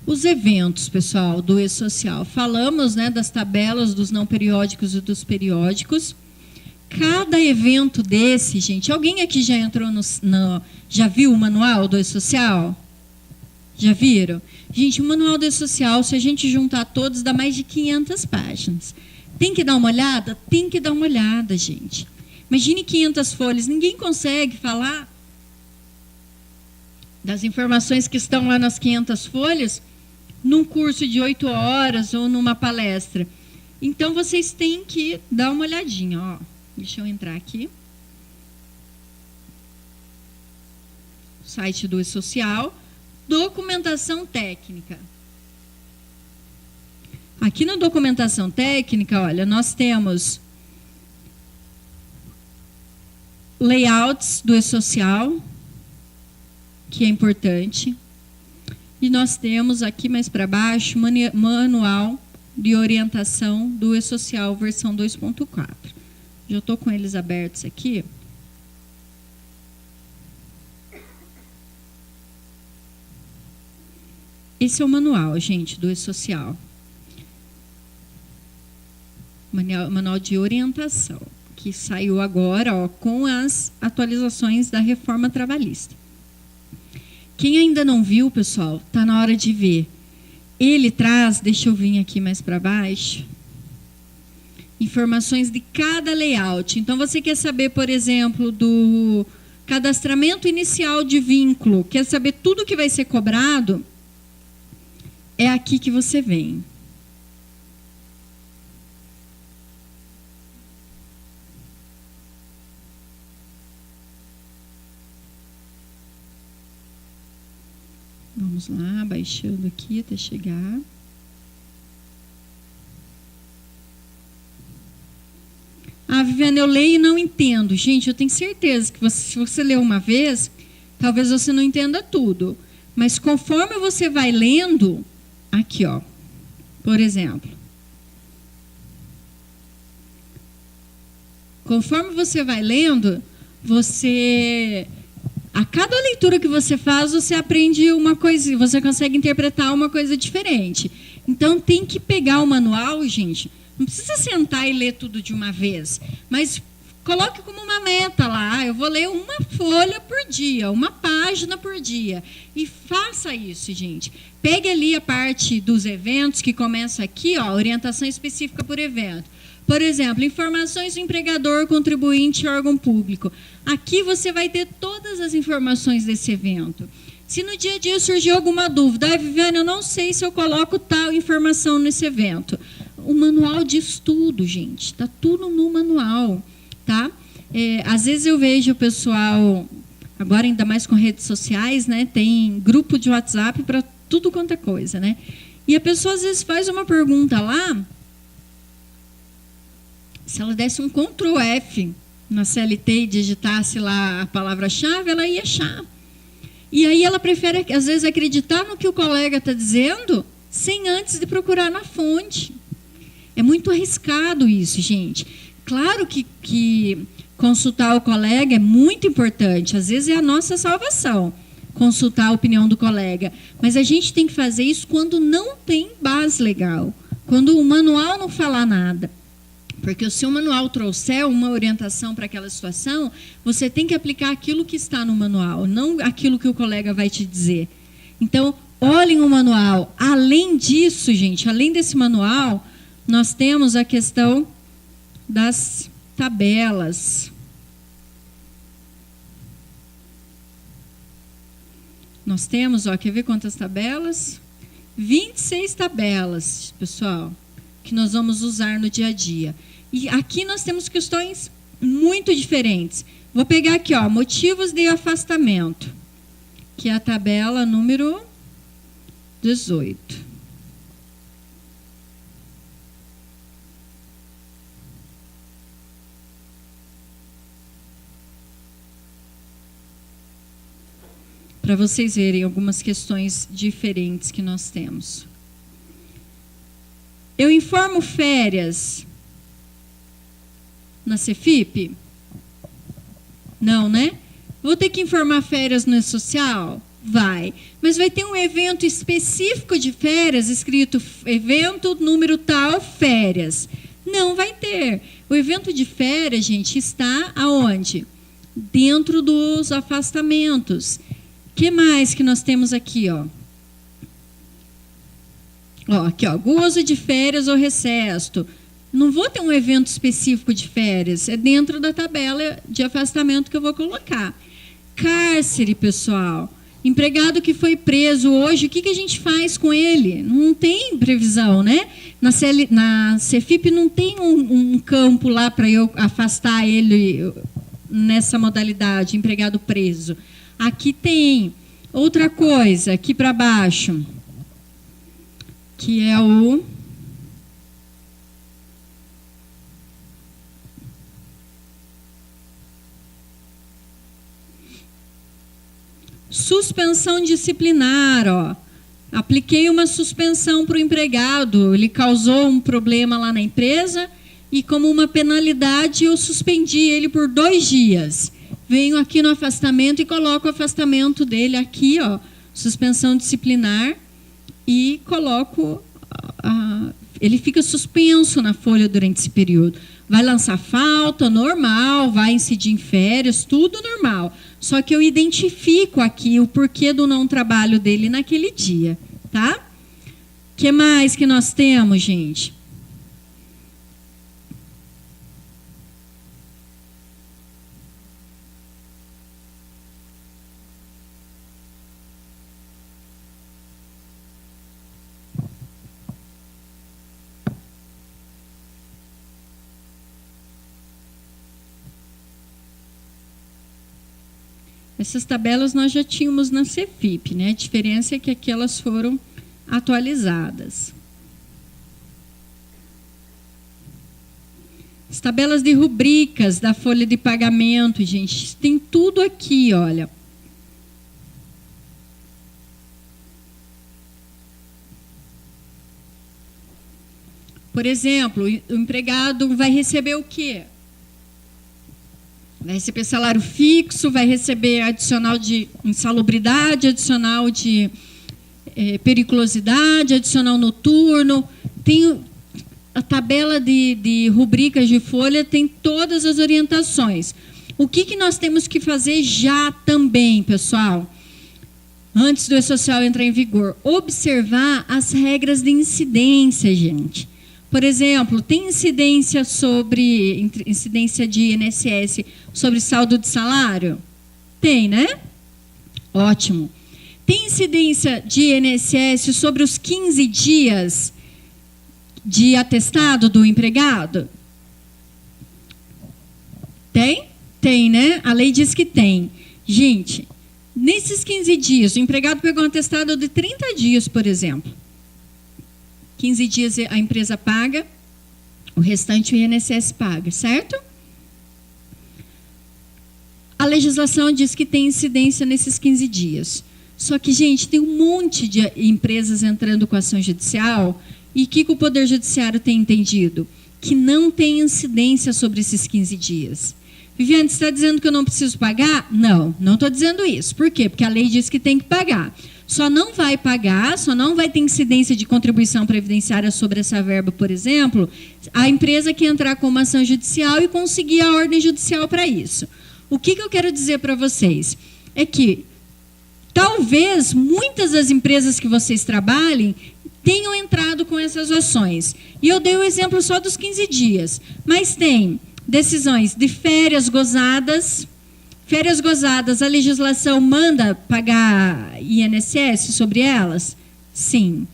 Os eventos, pessoal, do E-Social. Falamos, né, das tabelas dos não periódicos e dos periódicos. Cada evento desse, gente, alguém aqui já entrou já viu o manual do E-Social? Já viram? Gente, o manual do E-Social, se a gente juntar todos, dá mais de 500 páginas. Tem que dar uma olhada? Tem que dar uma olhada, gente. Imagine 500 folhas, ninguém consegue falar das informações que estão lá nas 500 folhas num curso de 8 horas ou numa palestra. Então, vocês têm que dar uma olhadinha. Ó. Deixa eu entrar aqui. Site do E-Social. Documentação técnica. Aqui na documentação técnica, olha, nós temos layouts do E-Social, que é importante. E nós temos aqui mais para baixo, manual de orientação do E-Social, versão 2.4. Já estou com eles abertos aqui. Esse é o manual, gente, do E-Social. Manual de orientação, que saiu agora, ó, com as atualizações da reforma trabalhista. Quem ainda não viu, pessoal, está na hora de ver. Ele traz, deixa eu vir aqui mais para baixo, informações de cada layout. Então, você quer saber, por exemplo, do cadastramento inicial de vínculo, quer saber tudo que vai ser cobrado, é aqui que você vem. Vamos lá, baixando aqui até chegar. Ah, Viviane, eu leio e não entendo. Gente, eu tenho certeza que se você ler uma vez, talvez você não entenda tudo. Mas conforme você vai lendo, aqui, ó, por exemplo. Conforme você vai lendo, a cada leitura que você faz, você aprende uma coisa, você consegue interpretar uma coisa diferente. Então, tem que pegar o manual, gente. Não precisa sentar e ler tudo de uma vez, mas coloque como uma meta lá. Eu vou ler uma folha por dia, uma página por dia. E faça isso, gente. Pegue ali a parte dos eventos, que começa aqui, ó, orientação específica por evento. Por exemplo, informações do empregador, contribuinte e órgão público. Aqui você vai ter todas as informações desse evento. Se no dia a dia surgir alguma dúvida, Viviane, eu não sei se eu coloco tal informação nesse evento. O manual diz tudo, gente. Está tudo no manual, tá? Às vezes eu vejo o pessoal, agora ainda mais com redes sociais, né? Tem grupo de WhatsApp para tudo quanto é coisa, né? E a pessoa às vezes faz uma pergunta lá. Se ela desse um Ctrl F na CLT e digitasse lá a palavra-chave, ela ia achar. E aí ela prefere, às vezes, acreditar no que o colega está dizendo, sem antes de procurar na fonte. É muito arriscado isso, gente. Claro que consultar o colega é muito importante. Às vezes é a nossa salvação, consultar a opinião do colega. Mas a gente tem que fazer isso quando não tem base legal, quando o manual não fala nada. Porque se o manual trouxer uma orientação para aquela situação, você tem que aplicar aquilo que está no manual, não aquilo que o colega vai te dizer. Então, olhem o manual. Além disso, gente, além desse manual, nós temos a questão das tabelas. Nós temos, ó, quer ver quantas tabelas? 26 tabelas, pessoal, que nós vamos usar no dia a dia. E aqui nós temos questões muito diferentes. Vou pegar aqui, ó, motivos de afastamento, que é a tabela número 18. Para vocês verem algumas questões diferentes que nós temos. Eu informo férias na Cefip? Não, né? Vou ter que informar férias no E-Social? Vai. Mas vai ter um evento específico de férias, escrito evento número tal, férias. Não vai ter. O evento de férias, gente, está aonde? Dentro dos afastamentos. O que mais que nós temos aqui, ó? Ó, aqui, ó, gozo de férias ou recesso. Não vou ter um evento específico de férias, é dentro da tabela de afastamento que eu vou colocar. Cárcere, pessoal. Empregado que foi preso hoje, o que a gente faz com ele? Não tem previsão, né? Na Cefip não tem um campo lá para eu afastar ele nessa modalidade, empregado preso. Aqui tem. Outra coisa, aqui para baixo, que é o... Suspensão disciplinar, ó. Apliquei uma suspensão para o empregado, ele causou um problema lá na empresa e como uma penalidade eu suspendi ele por 2 dias. Venho aqui no afastamento e coloco o afastamento dele aqui, ó, suspensão disciplinar e coloco, ele fica suspenso na folha durante esse período. Vai lançar falta, normal, vai incidir em férias, tudo normal. Só que eu identifico aqui o porquê do não trabalho dele naquele dia, tá? O que mais que nós temos, gente? Essas tabelas nós já tínhamos na Cefip, né? A diferença é que aqui elas foram atualizadas. As tabelas de rubricas da folha de pagamento, gente, tem tudo aqui, olha. Por exemplo, o empregado vai receber o quê? Vai receber salário fixo, vai receber adicional de insalubridade, adicional de periculosidade, adicional noturno. Tem a tabela de rubricas de folha, tem todas as orientações. O que nós temos que fazer já também, pessoal? Antes do E-Social entrar em vigor. Observar as regras de incidência, gente. Por exemplo, tem incidência de INSS sobre saldo de salário? Tem, né? Ótimo. Tem incidência de INSS sobre os 15 dias de atestado do empregado? Tem? Tem, né? A lei diz que tem. Gente, nesses 15 dias, o empregado pegou um atestado de 30 dias, por exemplo. 15 dias a empresa paga, o restante o INSS paga, certo? A legislação diz que tem incidência nesses 15 dias. Só que, gente, tem um monte de empresas entrando com ação judicial e o que o Poder Judiciário tem entendido? Que não tem incidência sobre esses 15 dias. Viviane, você está dizendo que eu não preciso pagar? Não, não estou dizendo isso. Por quê? Porque a lei diz que tem que pagar. Só não vai pagar, só não vai ter incidência de contribuição previdenciária sobre essa verba, por exemplo, a empresa que entrar com uma ação judicial e conseguir a ordem judicial para isso. O que eu quero dizer para vocês? É que talvez muitas das empresas que vocês trabalhem tenham entrado com essas ações. E eu dei o exemplo só dos 15 dias. Mas tem decisões de férias gozadas. Férias gozadas, a legislação manda pagar INSS sobre elas? Sim.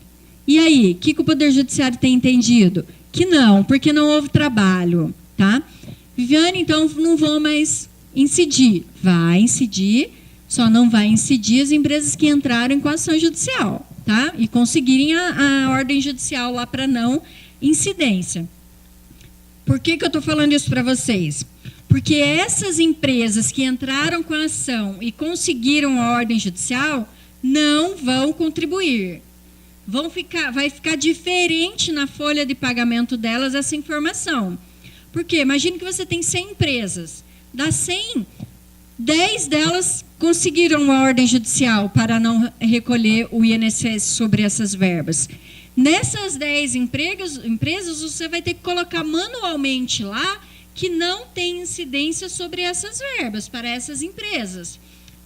E aí, o que o Poder Judiciário tem entendido? Que não, porque não houve trabalho, tá? Viviane, então não vou mais incidir. Vai incidir, só não vai incidir as empresas que entraram com ação judicial, tá? E conseguirem a ordem judicial lá para não incidência. Por que eu estou falando isso para vocês? Porque essas empresas que entraram com a ação e conseguiram a ordem judicial não vão contribuir. Vai ficar diferente na folha de pagamento delas essa informação. Por quê? Imagine que você tem 100 empresas. Das 100, 10 delas conseguiram uma ordem judicial para não recolher o INSS sobre essas verbas. Nessas 10 empresas, você vai ter que colocar manualmente lá que não tem incidência sobre essas verbas para essas empresas.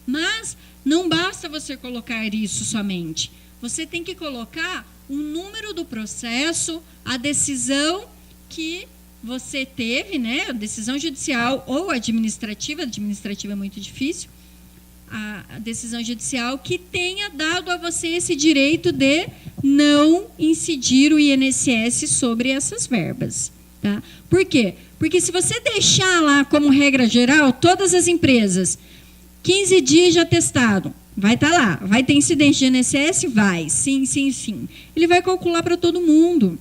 Mas não basta você colocar isso somente. Você tem que colocar o número do processo, a decisão que você teve, né, a decisão judicial ou administrativa é muito difícil, a decisão judicial que tenha dado a você esse direito de não incidir o INSS sobre essas verbas. Tá? Por quê? Porque se você deixar lá como regra geral, todas as empresas, 15 dias de atestado, vai estar lá, vai ter incidência de INSS? Vai, sim, sim, sim. Ele vai calcular para todo mundo.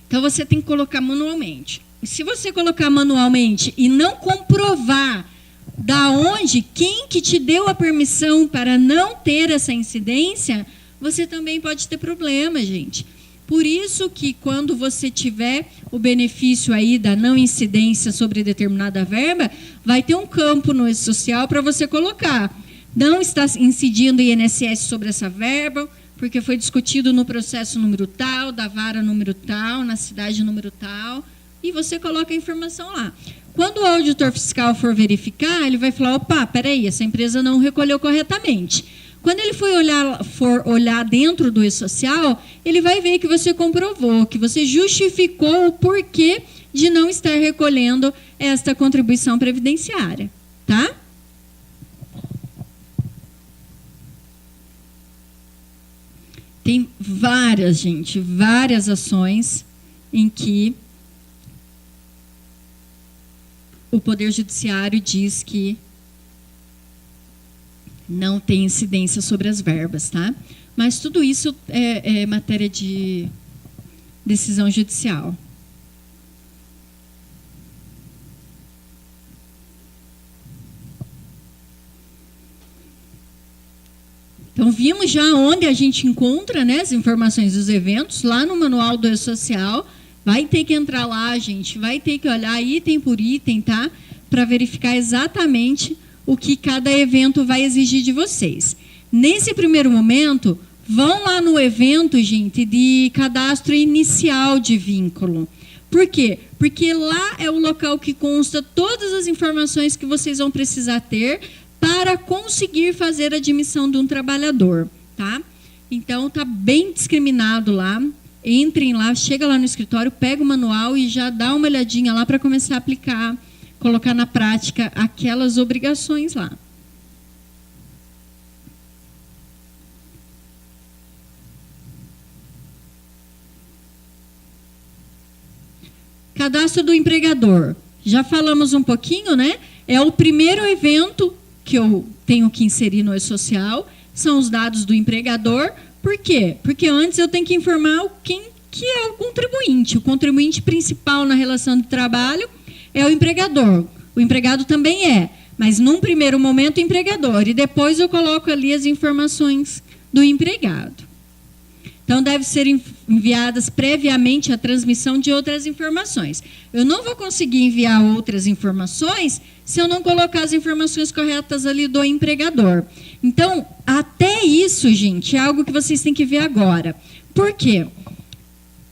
Então, você tem que colocar manualmente. Se você colocar manualmente e não comprovar da onde, quem que te deu a permissão para não ter essa incidência, você também pode ter problema, gente. Por isso que quando você tiver o benefício aí da não incidência sobre determinada verba, vai ter um campo no E-Social para você colocar. Não está incidindo INSS sobre essa verba, porque foi discutido no processo número tal, da vara número tal, na cidade número tal, e você coloca a informação lá. Quando o auditor fiscal for verificar, ele vai falar, opa, peraí, essa empresa não recolheu corretamente. Quando ele for olhar dentro do E-Social, ele vai ver que você comprovou, que você justificou o porquê de não estar recolhendo esta contribuição previdenciária, tá? Tem várias ações em que o Poder Judiciário diz que não tem incidência sobre as verbas, tá? Mas tudo isso é matéria de decisão judicial. Então, vimos já onde a gente encontra, né, as informações dos eventos, lá no manual do E-Social. Vai ter que entrar lá, gente, vai ter que olhar item por item, tá? Para verificar exatamente o que cada evento vai exigir de vocês. Nesse primeiro momento, vão lá no evento, gente, de cadastro inicial de vínculo. Por quê? Porque lá é o local que consta todas as informações que vocês vão precisar ter para conseguir fazer a admissão de um trabalhador, tá? Então, está bem discriminado lá. Entrem lá, chega lá no escritório, pega o manual e já dá uma olhadinha lá para começar a aplicar, colocar na prática aquelas obrigações lá. Cadastro do empregador. Já falamos um pouquinho, né? É o primeiro evento que eu tenho que inserir no E-Social, são os dados do empregador. Por quê? Porque antes eu tenho que informar quem que é o contribuinte. O contribuinte principal na relação de trabalho é o empregador. O empregado também é, mas num primeiro momento o empregador. E depois eu coloco ali as informações do empregado. Então, deve ser enviadas previamente a transmissão de outras informações. Eu não vou conseguir enviar outras informações se eu não colocar as informações corretas ali do empregador. Então, até isso, gente, é algo que vocês têm que ver agora. Por quê?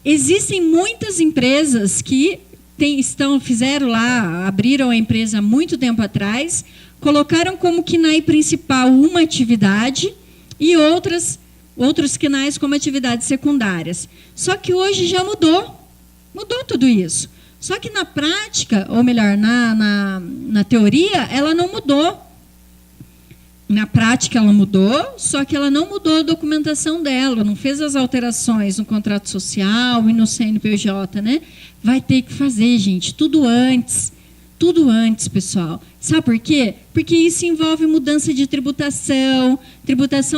Existem muitas empresas que fizeram lá, abriram a empresa há muito tempo atrás, colocaram como KNAI principal uma atividade e outros KNAIs como atividades secundárias. Só que hoje já mudou tudo isso. Só que na prática, ou melhor, na teoria, ela não mudou. Na prática ela mudou, só que ela não mudou a documentação dela, não fez as alterações no contrato social e no CNPJ, né? Vai ter que fazer, gente, tudo antes, pessoal. Sabe por quê? Porque isso envolve mudança de tributação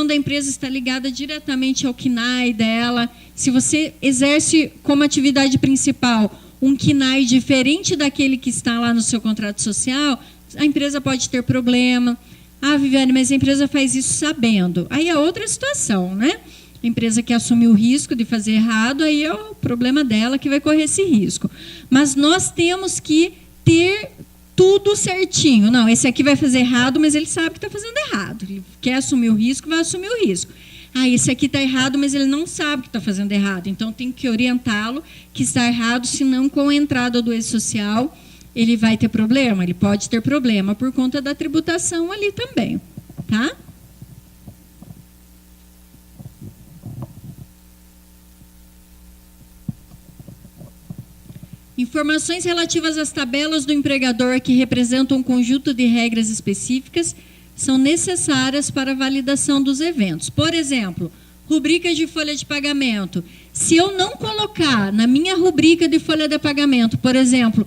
da empresa está ligada diretamente ao KNAI dela. Se você exerce como atividade principal um KNAI diferente daquele que está lá no seu contrato social, a empresa pode ter problema. Ah, Viviane, mas a empresa faz isso sabendo. Aí é outra situação, né? A empresa que assumiu o risco de fazer errado, aí é o problema dela que vai correr esse risco. Mas nós temos que ter tudo certinho. Não, esse aqui vai fazer errado, mas ele sabe que está fazendo errado. Ele quer assumir o risco, vai assumir o risco. Ah, esse aqui está errado, mas ele não sabe que está fazendo errado. Então, tem que orientá-lo que está errado, senão com a entrada do ex-social, ele vai ter problema. Ele pode ter problema por conta da tributação ali também. Tá? Informações relativas às tabelas do empregador que representam um conjunto de regras específicas são necessárias para a validação dos eventos. Por exemplo, rubricas de folha de pagamento. Se eu não colocar na minha rubrica de folha de pagamento, por exemplo,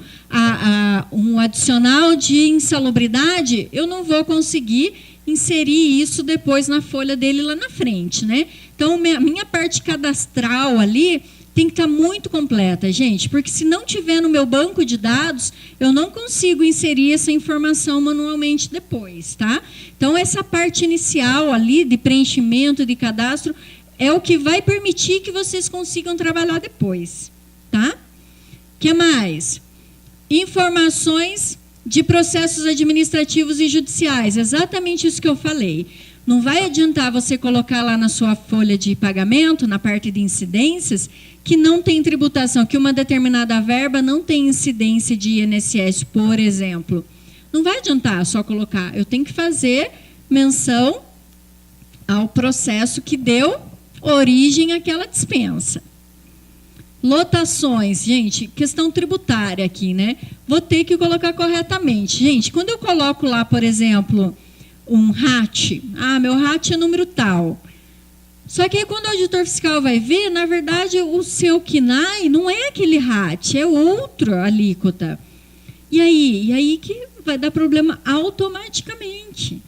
um adicional de insalubridade, eu não vou conseguir inserir isso depois na folha dele lá na frente, né? Então, minha parte cadastral ali tem que estar muito completa, gente, porque se não tiver no meu banco de dados, eu não consigo inserir essa informação manualmente depois, tá? Então, essa parte inicial ali de preenchimento de cadastro é o que vai permitir que vocês consigam trabalhar depois, tá? O que mais? Informações de processos administrativos e judiciais, exatamente isso que eu falei. Não vai adiantar você colocar lá na sua folha de pagamento, na parte de incidências, que não tem tributação, que uma determinada verba não tem incidência de INSS, por exemplo. Não vai adiantar só colocar. Eu tenho que fazer menção ao processo que deu origem àquela dispensa. Lotações, gente, questão tributária aqui, né? Vou ter que colocar corretamente. Gente, quando eu coloco lá, por exemplo, um RAT, meu RAT é número tal. Só que aí, quando o auditor fiscal vai ver, na verdade, o seu KNAI não é aquele RAT, é outra alíquota. E aí que vai dar problema automaticamente.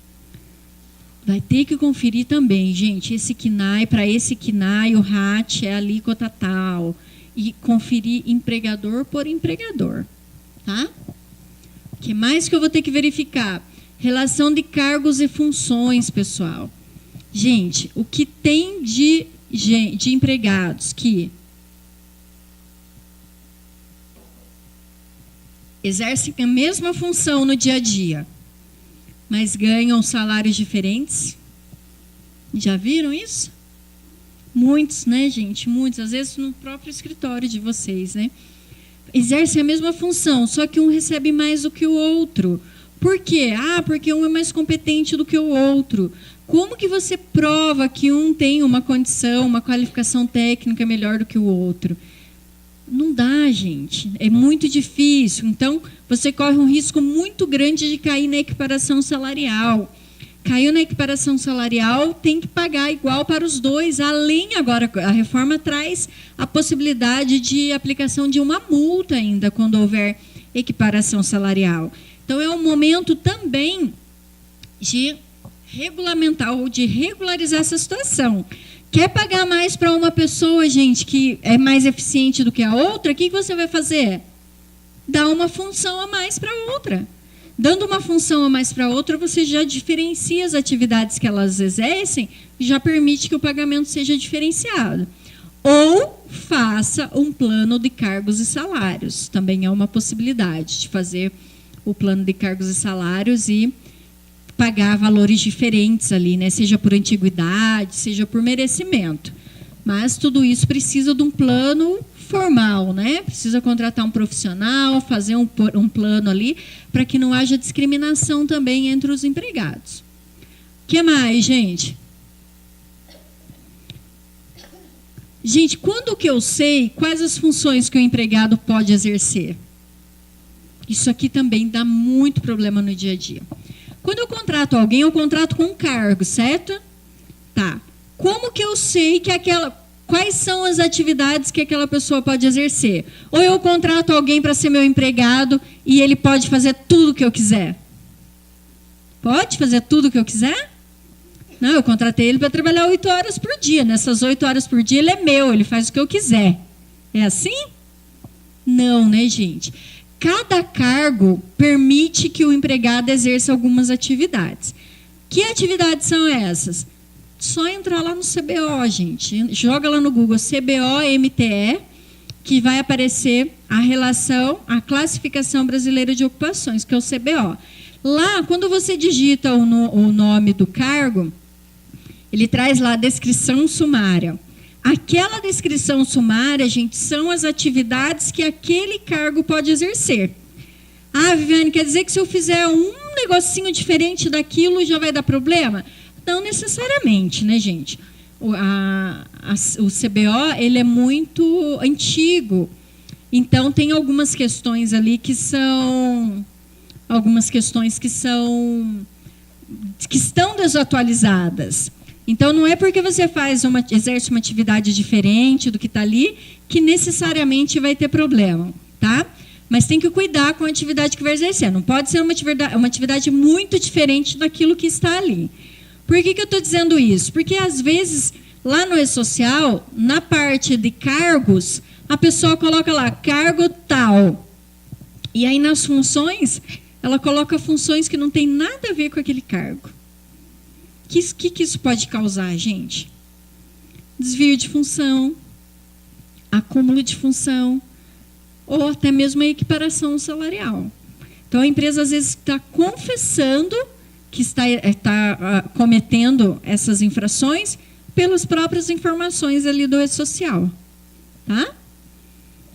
Vai ter que conferir também, gente, esse KNAI, para esse KNAI, o RAT é alíquota tal. E conferir empregador por empregador. Tá? O que mais que eu vou ter que verificar? Relação de cargos e funções, pessoal. Gente, o que tem de empregados que exercem a mesma função no dia a dia, mas ganham salários diferentes? Já viram isso? Muitos, né, gente? Muitos, às vezes no próprio escritório de vocês, né? Exercem a mesma função, só que um recebe mais do que o outro. Por quê? Porque um é mais competente do que o outro. Como que você prova que um tem uma condição, uma qualificação técnica melhor do que o outro? Não dá, gente. É muito difícil. Então, você corre um risco muito grande de cair na equiparação salarial. Caiu na equiparação salarial, tem que pagar igual para os dois. Além, agora, a reforma traz a possibilidade de aplicação de uma multa ainda, quando houver equiparação salarial. Então, é um momento também de regulamentar ou de regularizar essa situação. Quer pagar mais para uma pessoa, gente, que é mais eficiente do que a outra, o que você vai fazer? Dá uma função a mais para a outra. Dando uma função a mais para a outra, você já diferencia as atividades que elas exercem e já permite que o pagamento seja diferenciado. Ou faça um plano de cargos e salários. Também é uma possibilidade de fazer o plano de cargos e salários e pagar valores diferentes ali, né? Seja por antiguidade, seja por merecimento. Mas tudo isso precisa de um plano formal, né? Precisa contratar um profissional, fazer um plano ali, para que não haja discriminação também entre os empregados. O que mais, gente? Gente, quando que eu sei quais as funções que o empregado pode exercer? Isso aqui também dá muito problema no dia a dia. Quando eu contrato alguém, eu contrato com um cargo, certo? Tá. Como que eu sei que quais são as atividades que aquela pessoa pode exercer? Ou eu contrato alguém para ser meu empregado e ele pode fazer tudo o que eu quiser? Pode fazer tudo o que eu quiser? Não, eu contratei ele para trabalhar 8 horas por dia. Nessas 8 horas por dia ele é meu, ele faz o que eu quiser. É assim? Não, né, gente? Cada cargo permite que o empregado exerça algumas atividades. Que atividades são essas? Só entrar lá no CBO, gente. Joga lá no Google CBO-MTE, que vai aparecer a relação, a classificação brasileira de ocupações, que é o CBO. Lá, quando você digita o nome do cargo, ele traz lá a descrição sumária. Aquela descrição sumária, gente, são as atividades que aquele cargo pode exercer. Ah, Viviane, quer dizer que se eu fizer um negocinho diferente daquilo já vai dar problema? Não necessariamente, né, gente? O CBO, ele é muito antigo. Então, tem algumas questões ali que são... Algumas questões que estão desatualizadas. Então, não é porque você exerce uma atividade diferente do que está ali, que necessariamente vai ter problema, tá? Mas tem que cuidar com a atividade que vai exercer. Não pode ser uma atividade muito diferente daquilo que está ali. Por que eu estou dizendo isso? Porque, às vezes, lá no E-Social, na parte de cargos, a pessoa coloca lá, cargo tal. E aí, nas funções, ela coloca funções que não tem nada a ver com aquele cargo. O que isso pode causar, gente? Desvio de função, acúmulo de função, ou até mesmo a equiparação salarial. Então, a empresa, às vezes, está confessando que está cometendo essas infrações pelas próprias informações ali do E-Social. Tá?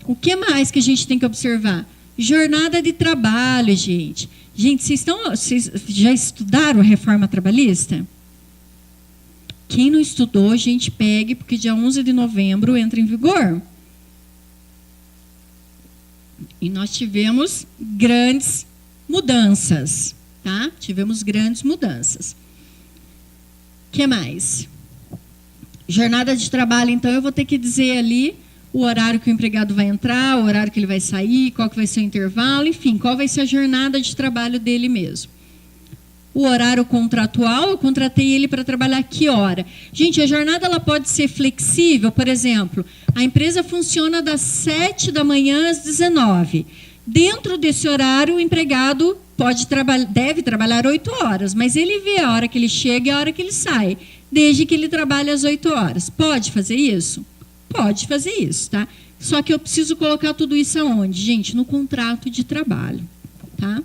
O que mais que a gente tem que observar? Jornada de trabalho, gente. Gente, vocês já estudaram a reforma trabalhista? Quem não estudou, gente, pegue, porque dia 11 de novembro entra em vigor. E nós tivemos grandes mudanças, tá? Tivemos grandes mudanças. O que mais? Jornada de trabalho, então, eu vou ter que dizer ali o horário que o empregado vai entrar, o horário que ele vai sair, qual que vai ser o intervalo, enfim, qual vai ser a jornada de trabalho dele mesmo. O horário contratual, eu contratei ele para trabalhar que hora? Gente, a jornada ela pode ser flexível, por exemplo, a empresa funciona das 7 da manhã às 19. Dentro desse horário, o empregado deve trabalhar 8 horas, mas ele vê a hora que ele chega e a hora que ele sai, desde que ele trabalhe às 8 horas. Pode fazer isso? Pode fazer isso, tá? Só que eu preciso colocar tudo isso aonde? Gente, no contrato de trabalho, tá?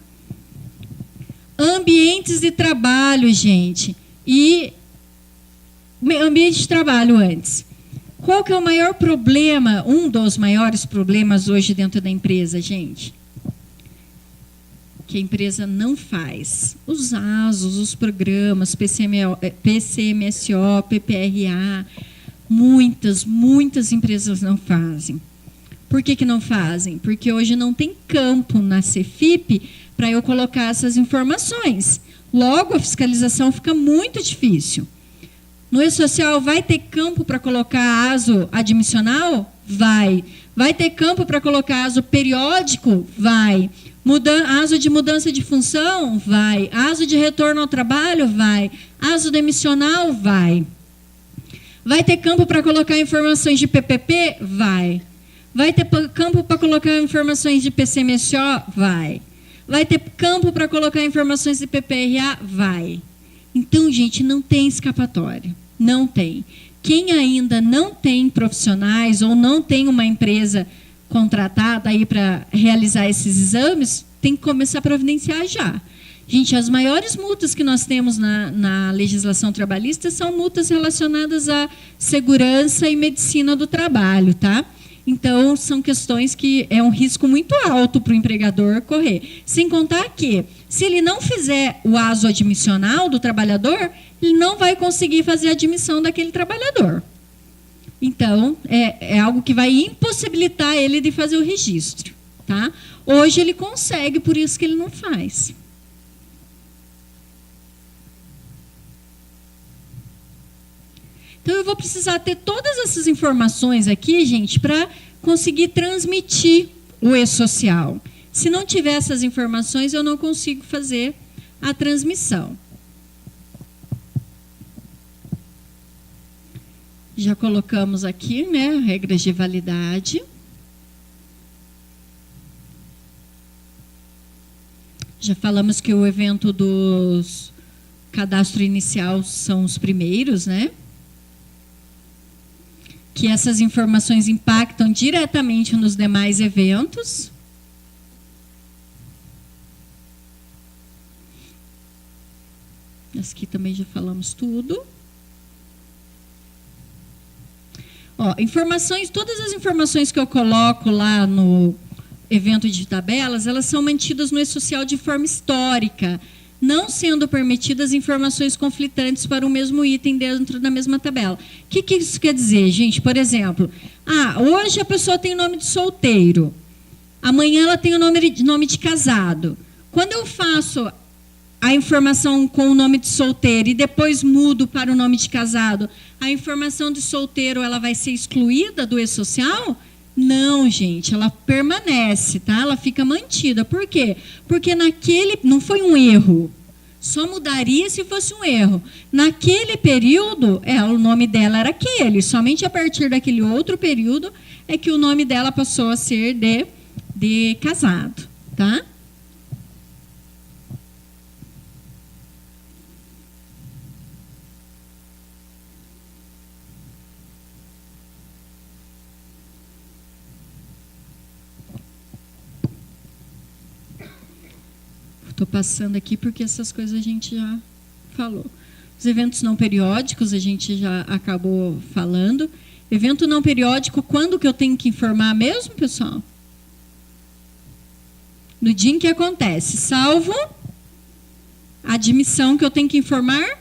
Ambientes de trabalho, gente. E ambiente de trabalho antes. Qual que é o maior problema, um dos maiores problemas hoje dentro da empresa, gente? Que a empresa não faz. Os ASOS, os programas, PCMSO, PPRA, muitas empresas não fazem. Por que não fazem? Porque hoje não tem campo na Cefip para eu colocar essas informações. Logo, a fiscalização fica muito difícil. No E-Social, vai ter campo para colocar ASO admissional? Vai. Vai ter campo para colocar ASO periódico? Vai. ASO de mudança de função? Vai. ASO de retorno ao trabalho? Vai. ASO demissional? Vai. Vai ter campo para colocar informações de PPP? Vai. Vai ter campo para colocar informações de PCMSO? Vai. Vai ter campo para colocar informações de PPRA? Vai. Então, gente, não tem escapatória. Não tem. Quem ainda não tem profissionais ou não tem uma empresa contratada aí para realizar esses exames, tem que começar a providenciar já. Gente, as maiores multas que nós temos na legislação trabalhista são multas relacionadas à segurança e medicina do trabalho, tá? Então, são questões que é um risco muito alto para o empregador correr. Sem contar que, se ele não fizer o ASO admissional do trabalhador, ele não vai conseguir fazer a admissão daquele trabalhador. Então, é algo que vai impossibilitar ele de fazer o registro, tá? Hoje ele consegue, por isso que ele não faz. Então, eu vou precisar ter todas essas informações aqui, gente, para conseguir transmitir o E-Social. Se não tiver essas informações, eu não consigo fazer a transmissão. Já colocamos aqui, né, regras de validade. Já falamos que o evento dos cadastro inicial são os primeiros, né? que essas informações impactam diretamente nos demais eventos. Esse aqui também já falamos tudo. Ó, informações, todas as informações que eu coloco lá no evento de tabelas, elas são mantidas no e-social de forma histórica, não sendo permitidas informações conflitantes para o mesmo item dentro da mesma tabela. O que isso quer dizer, gente? Por exemplo, hoje a pessoa tem nome de solteiro, amanhã ela tem o nome de casado. Quando eu faço a informação com o nome de solteiro e depois mudo para o nome de casado, a informação de solteiro ela vai ser excluída do e-social? Não, gente, ela permanece, tá? Ela fica mantida. Por quê? Porque não foi um erro. Só mudaria se fosse um erro. Naquele período, o nome dela era aquele. Somente a partir daquele outro período é que o nome dela passou a ser de casado, tá? Estou passando aqui porque essas coisas a gente já falou. Os eventos não periódicos a gente já acabou falando. Evento não periódico, quando que eu tenho que informar mesmo, pessoal? No dia em que acontece, salvo a admissão que eu tenho que informar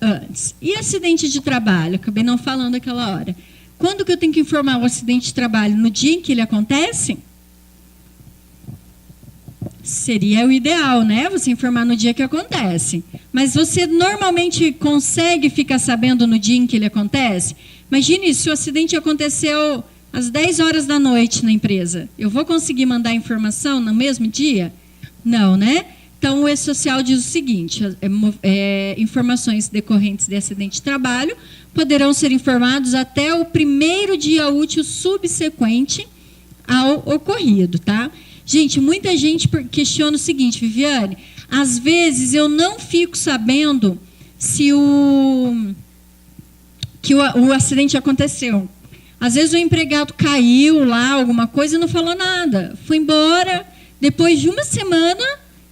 antes. E acidente de trabalho? Acabei não falando aquela hora. Quando que eu tenho que informar o acidente de trabalho? No dia em que ele acontece? Seria o ideal, né? Você informar no dia que acontece. Mas você normalmente consegue ficar sabendo no dia em que ele acontece? Imagine se o acidente aconteceu às 10 horas da noite na empresa. Eu vou conseguir mandar informação no mesmo dia? Não, né? Então, o E-Social diz o seguinte, informações decorrentes de acidente de trabalho poderão ser informados até o primeiro dia útil subsequente ao ocorrido, tá? Gente, muita gente questiona o seguinte, Viviane, às vezes eu não fico sabendo se o acidente aconteceu. Às vezes o empregado caiu lá, alguma coisa, e não falou nada. Foi embora, depois de uma semana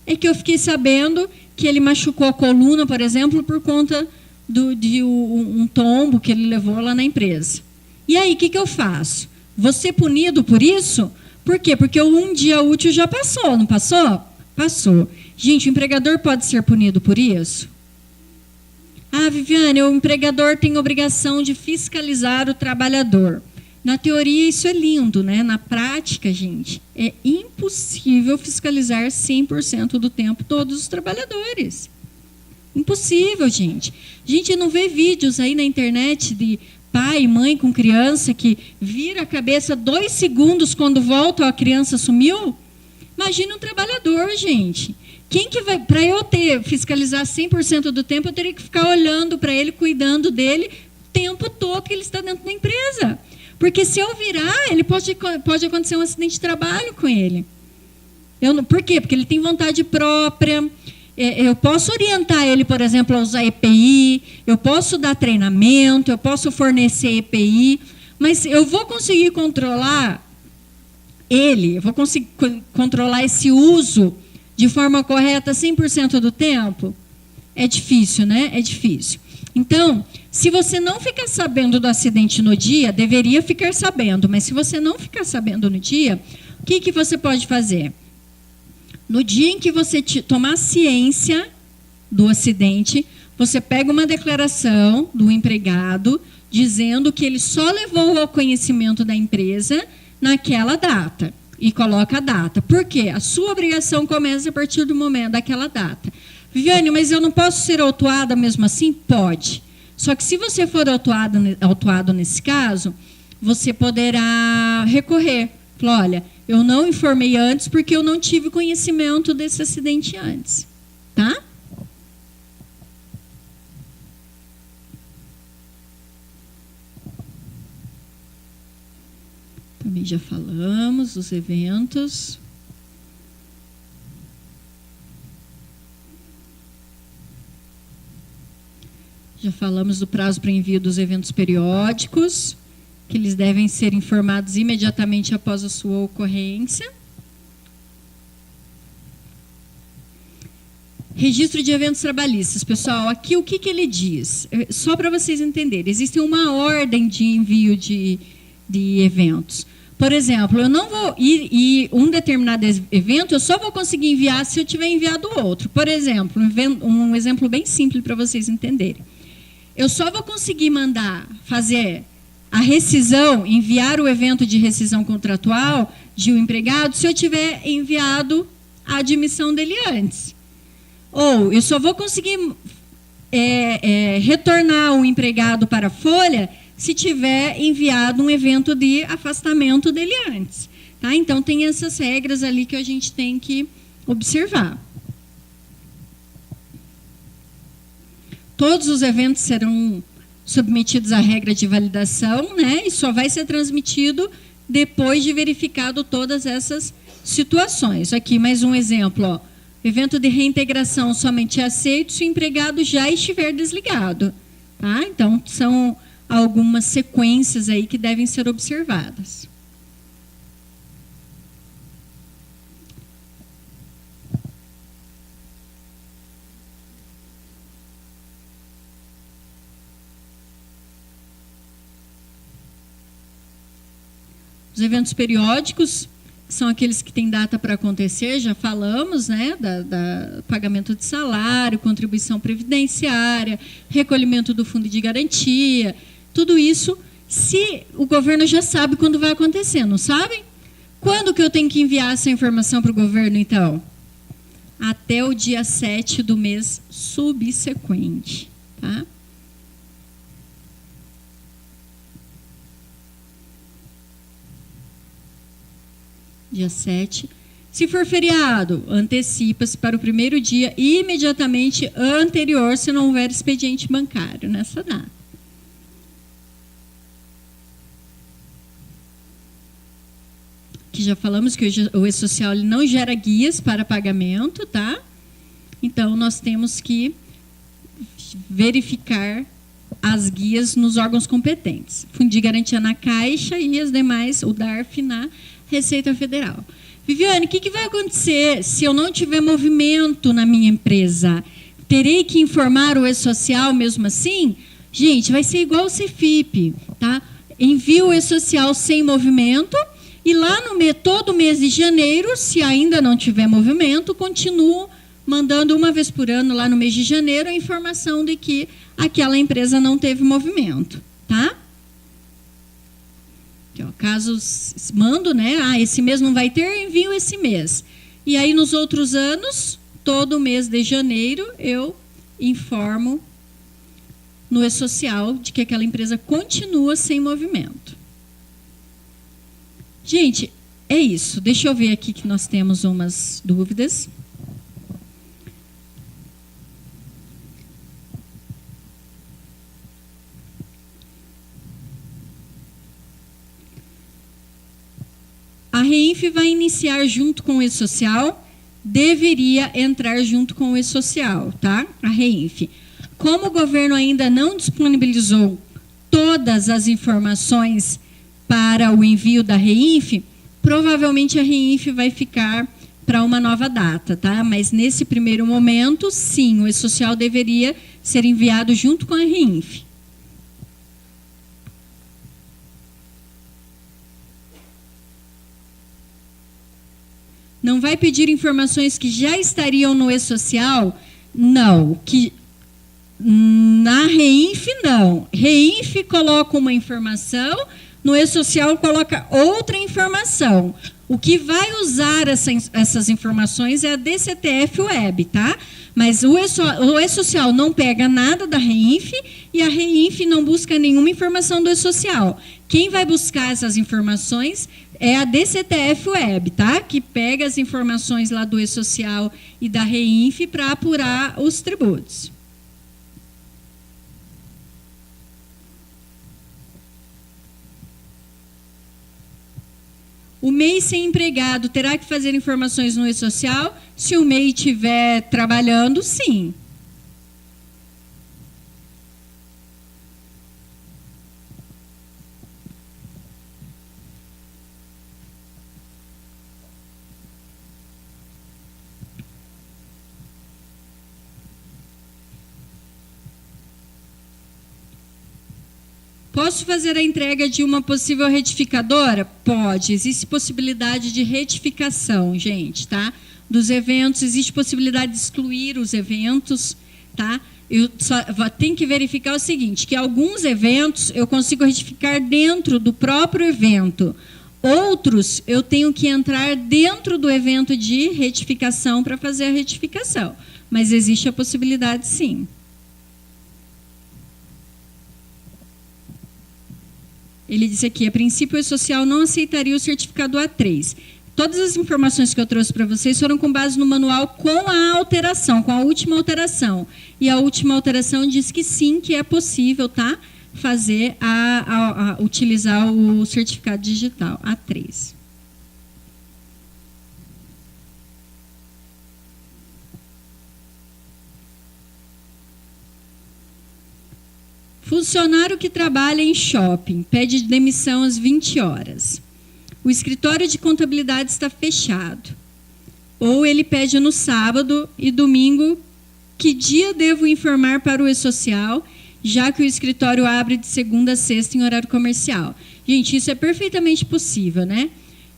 é que eu fiquei sabendo que ele machucou a coluna, por exemplo, por conta de um tombo que ele levou lá na empresa. E aí, o que eu faço? Vou ser punido por isso? Por quê? Porque um dia útil já passou, não passou? Passou. Gente, o empregador pode ser punido por isso? Viviane, o empregador tem obrigação de fiscalizar o trabalhador. Na teoria, isso é lindo, né? Na prática, gente, é impossível fiscalizar 100% do tempo todos os trabalhadores. Impossível, gente. A gente não vê vídeos aí na internet de pai e mãe com criança que vira a cabeça 2 segundos quando volta a criança sumiu? Imagina um trabalhador, gente. Quem que vai, para eu fiscalizar 100% do tempo, eu teria que ficar olhando para ele, cuidando dele o tempo todo que ele está dentro da empresa. Porque se eu virar, pode acontecer um acidente de trabalho com ele. Por quê? Porque ele tem vontade própria. Eu posso orientar ele, por exemplo, a usar EPI, eu posso dar treinamento, eu posso fornecer EPI, mas eu vou conseguir controlar ele, eu vou conseguir controlar esse uso de forma correta 100% do tempo? É difícil, né? É difícil. Então, se você não ficar sabendo do acidente no dia, deveria ficar sabendo, mas se você não ficar sabendo no dia, o que você pode fazer? No dia em que você tomar ciência do acidente, você pega uma declaração do empregado dizendo que ele só levou ao conhecimento da empresa naquela data e coloca a data. Por quê? A sua obrigação começa a partir do momento daquela data. Viviane, mas eu não posso ser autuada mesmo assim? Pode. Só que se você for autuado nesse caso, você poderá recorrer. Falar, olha, eu não informei antes porque eu não tive conhecimento desse acidente antes. Tá? Também já falamos dos eventos. Já falamos do prazo para envio dos eventos periódicos, que eles devem ser informados imediatamente após a sua ocorrência. Registro de eventos trabalhistas. Pessoal, aqui o que ele diz? Só para vocês entenderem, existe uma ordem de envio de eventos. Por exemplo, eu não vou ir um determinado evento, eu só vou conseguir enviar se eu tiver enviado outro. Por exemplo, um exemplo bem simples para vocês entenderem. Eu só vou conseguir fazer a rescisão, enviar o evento de rescisão contratual de um empregado se eu tiver enviado a admissão dele antes. Ou eu só vou conseguir retornar o empregado para a folha se tiver enviado um evento de afastamento dele antes. Tá? Então, tem essas regras ali que a gente tem que observar. Todos os eventos serão submetidos à regra de validação, né? E só vai ser transmitido depois de verificado todas essas situações. Aqui, mais um exemplo, ó. Evento de reintegração somente é aceito se o empregado já estiver desligado. Tá? Então, são algumas sequências aí que devem ser observadas. Os eventos periódicos são aqueles que têm data para acontecer, já falamos, né, da pagamento de salário, contribuição previdenciária, recolhimento do fundo de garantia, tudo isso, se o governo já sabe quando vai acontecer, não sabem? Quando que eu tenho que enviar essa informação para o governo, então? Até o dia 7 do mês subsequente, tá? Dia 7. Se for feriado, antecipa-se para o primeiro dia imediatamente anterior, se não houver expediente bancário nessa data. Que já falamos que o E-Social não gera guias para pagamento, tá? Então, nós temos que verificar as guias nos órgãos competentes. Fundo de garantia na Caixa e as demais, o DARF na Receita Federal. Viviane, o que vai acontecer se eu não tiver movimento na minha empresa? Terei que informar o E-Social mesmo assim? Gente, vai ser igual o Cefip, tá? Envio o E-Social sem movimento e lá todo mês de janeiro, se ainda não tiver movimento, continuo mandando uma vez por ano, lá no mês de janeiro, a informação de que aquela empresa não teve movimento, tá? Aqui, ó, caso mando, né? Esse mês não vai ter, envio esse mês. E aí, nos outros anos, todo mês de janeiro, eu informo no E-Social de que aquela empresa continua sem movimento. Gente, é isso. Deixa eu ver aqui que nós temos umas dúvidas. A REINF vai iniciar junto com o E-Social, deveria entrar junto com o E-Social, tá? A REINF. Como o governo ainda não disponibilizou todas as informações para o envio da REINF, provavelmente a REINF vai ficar para uma nova data, tá? Mas nesse primeiro momento, sim, o E-Social deveria ser enviado junto com a REINF. Não vai pedir informações que já estariam no E-Social? Não. Na REINF, não. REINF coloca uma informação, no E-Social coloca outra informação. O que vai usar essas informações é a DCTF Web, tá? Mas o E-Social não pega nada da REINF e a REINF não busca nenhuma informação do E-Social. Quem vai buscar essas informações é a DCTF Web, tá? Que pega as informações lá do E-Social e da REINF para apurar os tributos. O MEI sem empregado terá que fazer informações no E-Social? Se o MEI estiver trabalhando, sim. Posso fazer a entrega de uma possível retificadora? Pode. Existe possibilidade de retificação, gente, tá? Dos eventos, existe possibilidade de excluir os eventos, tá? Eu só tenho que verificar o seguinte, que alguns eventos eu consigo retificar dentro do próprio evento. Outros, eu tenho que entrar dentro do evento de retificação para fazer a retificação. Mas existe a possibilidade, sim. Ele disse aqui, a princípio, o E-Social não aceitaria o certificado A3. Todas as informações que eu trouxe para vocês foram com base no manual com a alteração, com a última alteração. E a última alteração diz que sim, que é possível, tá? Fazer utilizar o certificado digital A3. Funcionário que trabalha em shopping pede demissão às 20 horas. O escritório de contabilidade está fechado. Ou ele pede no sábado e domingo que dia devo informar para o E-Social, já que o escritório abre de segunda a sexta em horário comercial. Gente, isso é perfeitamente possível, né?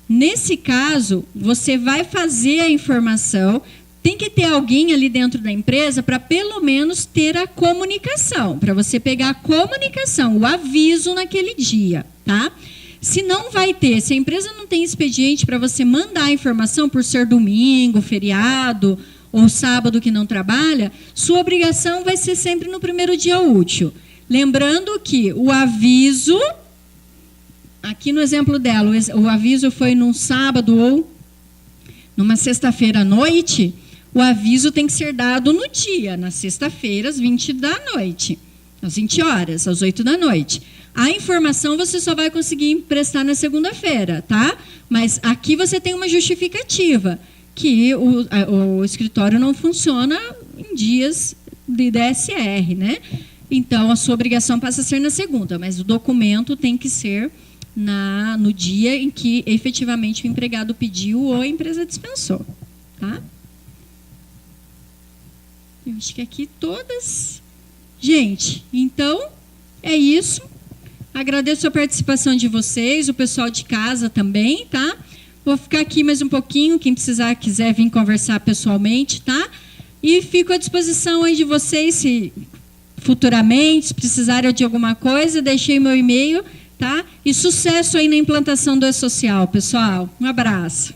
Nesse caso, você vai fazer a informação, tem que ter alguém ali dentro da empresa para pelo menos ter a comunicação, para você pegar a comunicação, o aviso naquele dia, tá? Se não vai ter, se a empresa não tem expediente para você mandar a informação por ser domingo, feriado ou sábado que não trabalha, sua obrigação vai ser sempre no primeiro dia útil. Lembrando que o aviso, aqui no exemplo dela, o aviso foi num sábado ou numa sexta-feira à noite, o aviso tem que ser dado no dia, na sexta-feira, às 20 da noite, às 20 horas, às 8 da noite. A informação você só vai conseguir prestar na segunda-feira, tá? Mas aqui você tem uma justificativa, que o escritório não funciona em dias de DSR, né? Então, a sua obrigação passa a ser na segunda, mas o documento tem que ser no dia em que efetivamente o empregado pediu ou a empresa dispensou, tá? Eu acho que aqui todas... Gente, então, é isso. Agradeço a participação de vocês, o pessoal de casa também, tá? Vou ficar aqui mais um pouquinho, quem precisar, quiser vir conversar pessoalmente, tá? E fico à disposição aí de vocês, se futuramente, se precisarem de alguma coisa, deixei meu e-mail, tá? E sucesso aí na implantação do E-Social, pessoal. Um abraço.